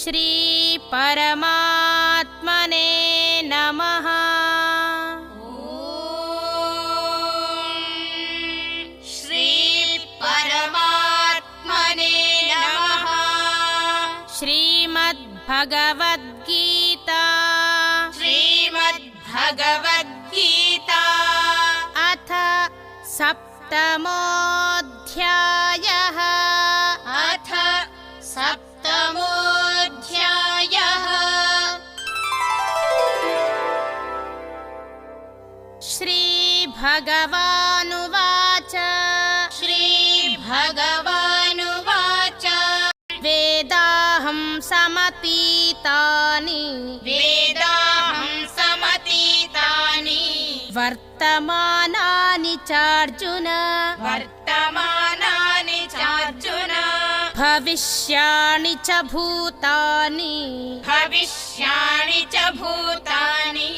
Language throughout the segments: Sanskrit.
श्री परमात्मने नमः। श्री परमात्मने नमः। श्रीमद्भगवद्गीता श्रीमद्भगवद्गीता अथ सप्तमोऽध्यायः। अथ सप्तमोऽध्यायः। श्रीभगवानुवाच श्रीभगवानुवाच वेदाहं समतीतानि वेदाहं समतीतानि वर्तमानानि चार्जुन वर्तमानानि चार्जुन भविष्याणि च भूतानि भविष्याणि च भूतानि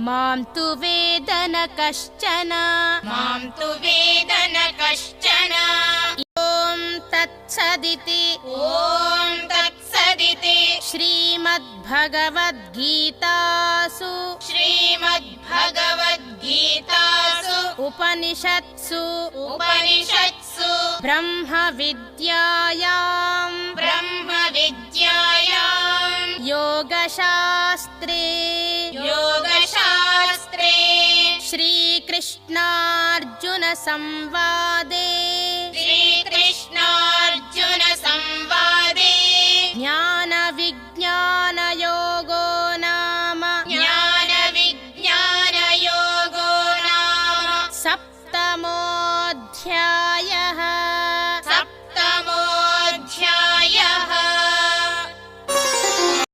मां तु वेद न कश्चन मां तु वेद न कश्चन। ॐ तत्सदिति ॐ तत्सदिति श्रीमद्भगवद्गीतासु श्रीमद्भगवद्गीतासु उपनिषत्सु उपनिषत्सु ब्रह्मविद्यायां ब्रह्मविद्यायां योगशास्त्रे योगशास्त्रे श्रीकृष्णार्जुनसंवादे